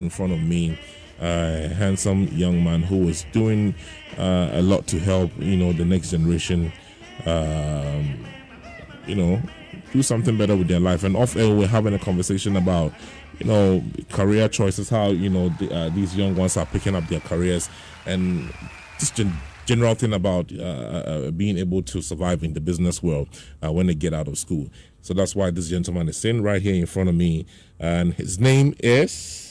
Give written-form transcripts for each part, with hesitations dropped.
in front of me, a handsome young man who was doing a lot to help, the next generation, um, you know, do something better with their life. And off air, we're having a conversation about, career choices, how, these young ones are picking up their careers, and just general thing about being able to survive in the business world when they get out of school. So that's why this gentleman is sitting right here in front of me, and his name is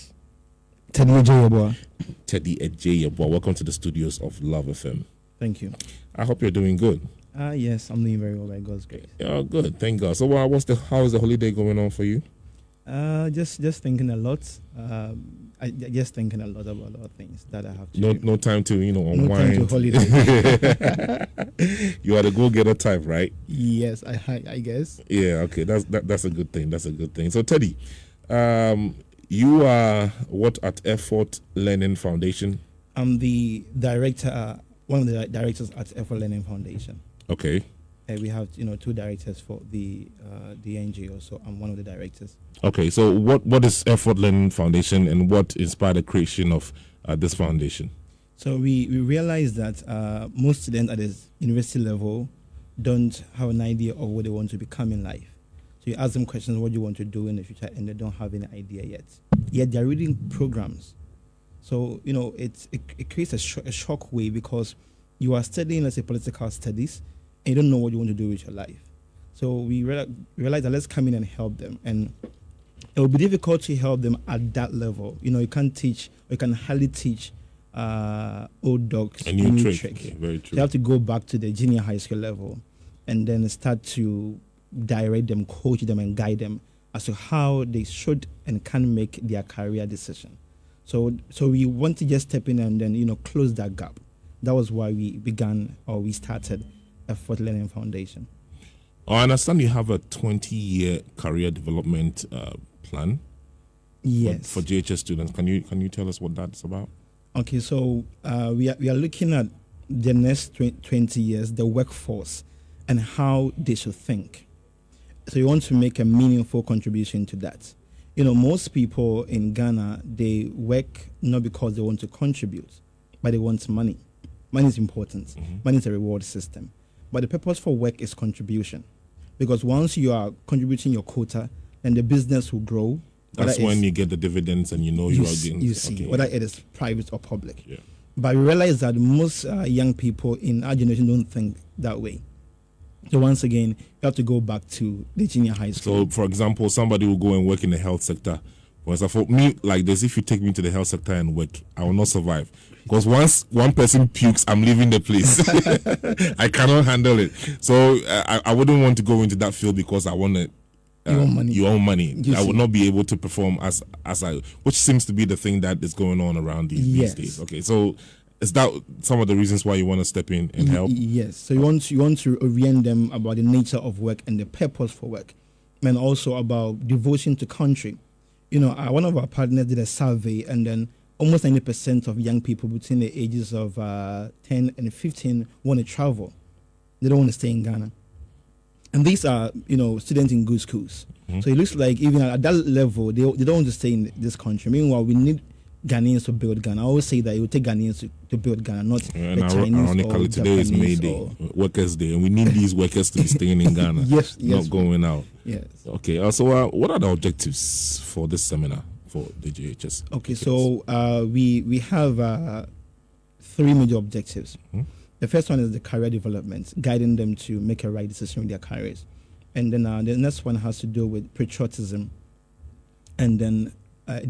Teddy Ejayeboah. Teddy Ejayeboah. Welcome to the studios of Love FM. Thank you. I hope you're doing good. Yes, I'm doing very well by God's grace. Yeah, good. Thank God. So, how is the holiday going on for you? Just thinking a lot. I just thinking a lot about a lot of things that I have to do. No time to unwind. No time to holiday. You are the go-getter type, right? Yes, I guess. Yeah. Okay. That's a good thing. That's a good thing. So, Teddy, you are what at Effort Learning Foundation? I'm the director, one of the directors at Effort Learning Foundation. Okay. We have two directors for the NGO, so I'm one of the directors. Okay, so what is Effort Learning Foundation, and what inspired the creation of this foundation? So we realized that most students at the university level don't have an idea of what they want to become in life. So you ask them questions, what do you want to do in the future, and they don't have any idea yet. Yet they're reading programs. So, it creates a shock way, because you are studying, let's say, political studies, and you don't know what you want to do with your life. So we realized that let's come in and help them. And it will be difficult to help them at that level. You can't teach, or you can hardly teach old dogs a new trick. Yeah, very true. You have to go back to the junior high school level and then start to direct them, coach them, and guide them as to how they should and can make their career decision. So we want to just step in and then close that gap. That was why we started Effort Learning Foundation. I understand you have a 20-year career development plan. Yes. For JHS students. Can you tell us what that's about? Okay, so we are looking at the next 20 years, the workforce, and how they should think. So you want to make a meaningful contribution to that. Most people in Ghana, they work not because they want to contribute, but they want money. Money is important. Mm-hmm. Money is a reward system. But the purpose for work is contribution. Because once you are contributing your quota, then the business will grow. That's when you get the dividends and you are getting... You see, whether it is private or public. Yeah. But we realize that most young people in our generation don't think that way. So once again, you have to go back to the junior high school. So, for example, somebody will go and work in the health sector. For me, like this, if you take me to the health sector and work, I will not survive. Because once one person pukes, I'm leaving the place. I cannot handle it. So I wouldn't want to go into that field because I want to. Your own money. I would not be able to perform as I, which seems to be the thing that is going on around these days. Okay, so is that some of the reasons why you want to step in and help? Yes. So you want to orient them about the nature of work and the purpose for work, and also about devotion to country. One of our partners did a survey, and then almost 90% of young people between the ages of 10 and 15 want to travel. They don't want to stay in Ghana. And these are, students in good schools. Mm-hmm. So it looks like even at that level, they don't want to stay in this country. Meanwhile, we need Ghanaians to build Ghana. I always say that it will take Ghanaians to build Ghana, not the Chinese ironically, or today is May Day, Workers' Day, and we need these workers to be staying in Ghana, not going out. Yes. Okay, so what are the objectives for this seminar for the JHS? Okay, so we have 3 major objectives. Mm-hmm. The first one is the career development, guiding them to make a right decision with their careers. And then the next one has to do with patriotism and then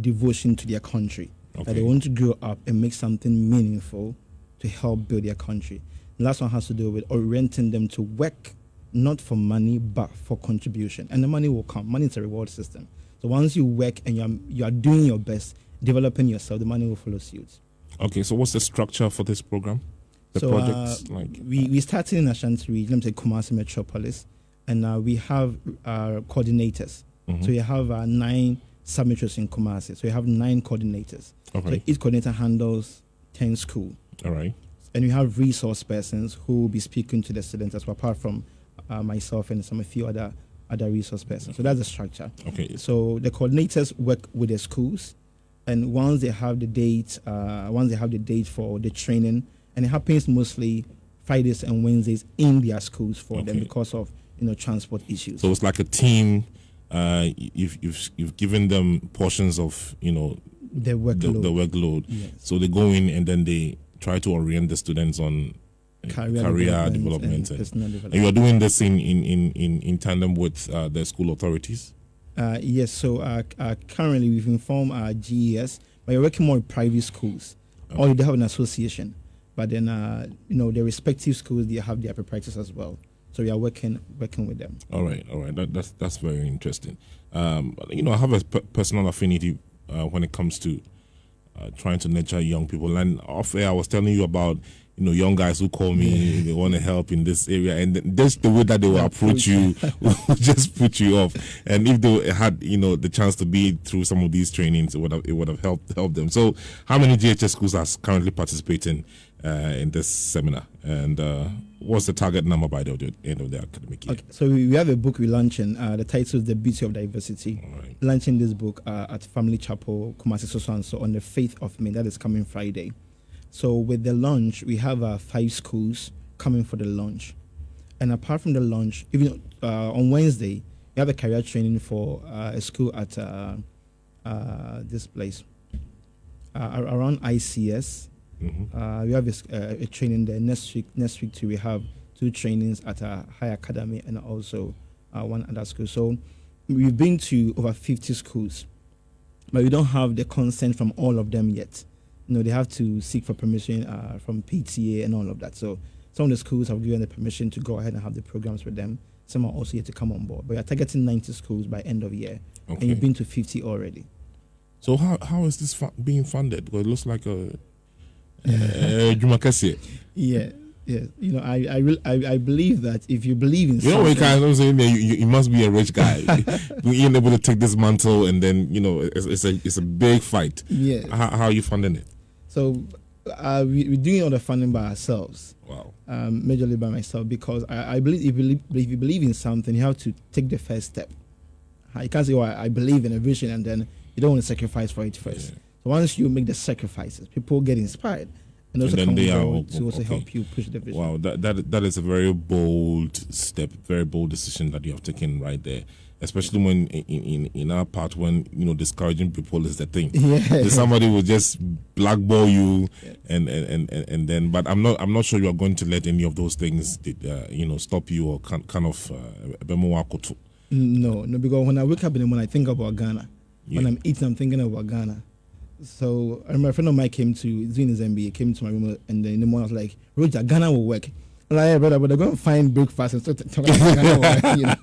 devotion to their country. Okay. That they want to grow up and make something meaningful to help build their country. The last one has to do with orienting them to work not for money but for contribution. And the money will come. Money is a reward system. So once you work and you are doing your best, developing yourself, the money will follow suit. Okay, so what's the structure for this program? Projects we started in Ashanti region, let me say Kumasi Metropolis, and we have coordinators. Mm-hmm. So you have 9 submetros in Kumasi. So you have 9 coordinators. Okay. So each coordinator handles 10 schools. All right. And you have resource persons who will be speaking to the students as well, apart from myself and a few other resource persons. So that's the structure. Okay. So the coordinators work with the schools And once they have the date, for the training, and it happens mostly Fridays and Wednesdays in their schools for them because of transport issues. So it's like a team. You've given them portions of the workload. Yes. So they go in and then they try to orient the students on career development and personal development. And you are doing this in tandem with the school authorities? Yes. So currently we've informed our GES, but you're working more with private schools. Okay. Or they have an association, but then the respective schools, they have their proprietors as well. So we are working with them. All right. That's very interesting. I have a personal affinity when it comes to trying to nurture young people. And off air, I was telling you about young guys who call me, they want to help in this area, and just the way that they will approach you will just put you off. And if they had the chance to be through some of these trainings, it would have helped them. So how many GHS schools are currently participating in this seminar, and what's the target number by the end of the academic year? Okay, so we have a book we're launching. The title is The Beauty of Diversity. Right. Launching this book at Family Chapel, Kumasi, so on the 5th of May. That is coming Friday. So with the launch, we have 5 schools coming for the launch. And apart from the launch, even on Wednesday, we have a career training for a school at this place, around ICS. Mm-hmm. We have a training there next week too. We have 2 trainings at a high academy and also one other school. So we've been to over 50 schools, but we don't have the consent from all of them yet. They have to seek for permission from PTA and all of that. So some of the schools have given the permission to go ahead and have the programs with them. Some are also yet to come on board. But we are targeting 90 schools by end of year. Okay. And you've been to 50 already. So how is this being funded? Because it looks like a Jumakasi. Yeah. I believe that if you believe in something, what I'm saying? You must be a rich guy. Being able to take this mantle, and then it's a big fight. Yeah. How are you funding it? So we're doing all the funding by ourselves. Wow. Majorly by myself, because I believe if you believe in something, you have to take the first step. You can't say, I believe in a vision, and then you don't want to sacrifice for it first. Yeah. So once you make the sacrifices, people get inspired. And also come forward to also help you push the vision. Wow, that is a very bold step, very bold decision that you have taken right there. Especially when in our part, when discouraging people is the thing. Yeah. Somebody will just blackball you, and then. But I'm not sure you are going to let any of those things stop you or kind of. No, because when I wake up in the morning, I think about Ghana. Yeah. When I'm eating, I'm thinking about Ghana. So I remember a friend of mine came to doing his MBA, came to my room, and then in the morning I was like, Roger, Ghana will work. I'm like, yeah, brother, but they're going to find breakfast and start talking about Ghana will work,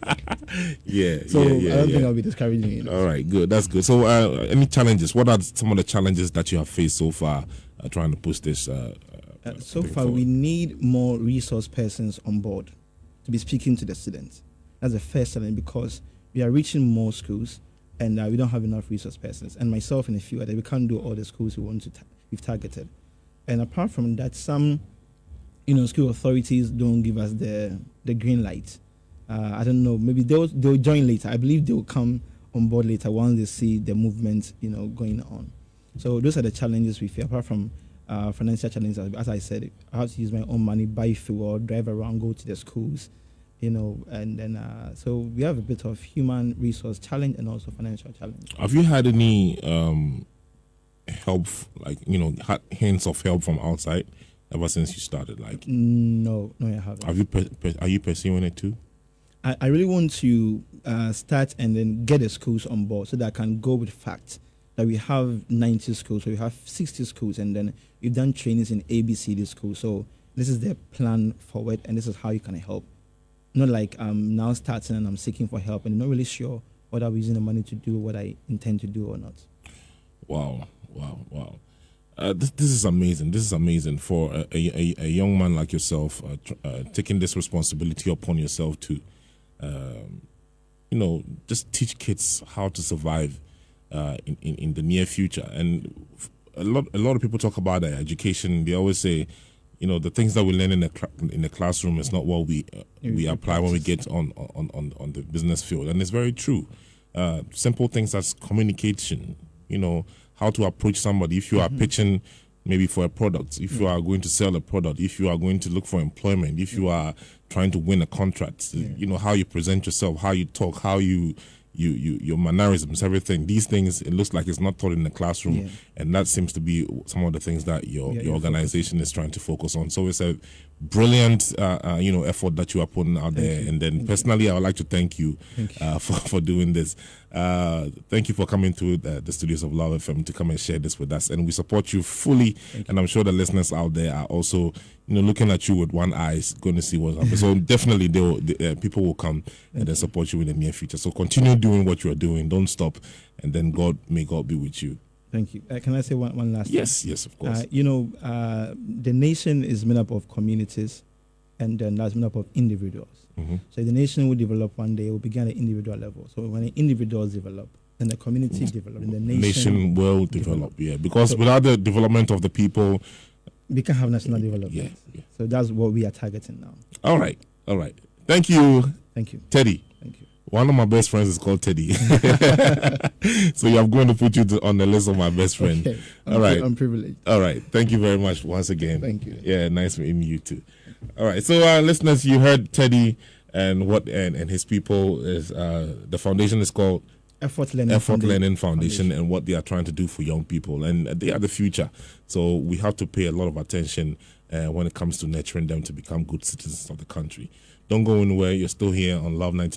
Yeah. So I don't think I'll be discouraging you. All right, good. That's good. So any challenges? What are some of the challenges that you have faced so far trying to push this? So far, we need more resource persons on board to be speaking to the students. That's the first challenge, because we are reaching more schools, and we don't have enough resource persons. And myself and a few others, we can't do all the schools we've targeted. And apart from that, some school authorities don't give us the green light. I don't know, maybe they'll join later. I believe they will come on board later once they see the movement going on. So those are the challenges we face. Apart from financial challenges, as I said, I have to use my own money, buy fuel, drive around, go to the schools, and then so we have a bit of human resource challenge and also financial challenge. Have you had any help, like hints of help from outside ever since you started? Like no, I haven't. Are you pursuing it too? I really want to start and then get the schools on board so that I can go with facts that we have 90 schools, so we have 60 schools, and then we've done trainings in ABCD schools. So this is the plan forward, and this is how you can help. Not like I'm now starting and I'm seeking for help and not really sure whether I'm using the money to do what I intend to do or not. Wow. This is amazing. This is amazing for a young man like yourself, taking this responsibility upon yourself to, just teach kids how to survive in the near future. And a lot of people talk about education. They always say, the things that we learn in the classroom is not what we apply when we get on the business field, and it's very true. Simple things as communication, how to approach somebody. If you are pitching maybe for a product, if you are going to sell a product, if you are going to look for employment, if you are trying to win a contract, you know, how you present yourself, how you talk, how you your mannerisms, everything. These things, it looks like it's not taught in the classroom, and that seems to be some of the things that your organization is trying to focus on. So it's a brilliant effort that you are putting out there. And then personally, I would like to thank you, for doing this. Thank you for coming to the studios of Love FM to come and share this with us, and we support you fully. And I'm sure the listeners out there are also, you know, looking at you with one eye, going to see what's happening. So definitely, people will come and then support you in the near future. So continue doing what you are doing. Don't stop, and then may God be with you. Thank you. Can I say one last thing? Yes, of course. The nation is made up of communities, and then that's made up of individuals. So the nation will develop one day. It will begin at individual level. So when the individuals develop, then the community develop, and the nation will develop. Yeah, because without the development of the people, we can have national development. Yeah. So that's what we are targeting now. All right. Thank you. Thank you, Teddy. Thank you. One of my best friends is called Teddy. So I'm going to put you on the list of my best friends. Okay. All right. I'm privileged. All right. Thank you very much once again. Thank you. Yeah, nice meeting you too. All right. So listeners, you heard Teddy and what and his people is the foundation is called Effort Learning Foundation, and what they are trying to do for young people, and they are the future. So we have to pay a lot of attention when it comes to nurturing them to become good citizens of the country. Don't go anywhere. You're still here on Love 99.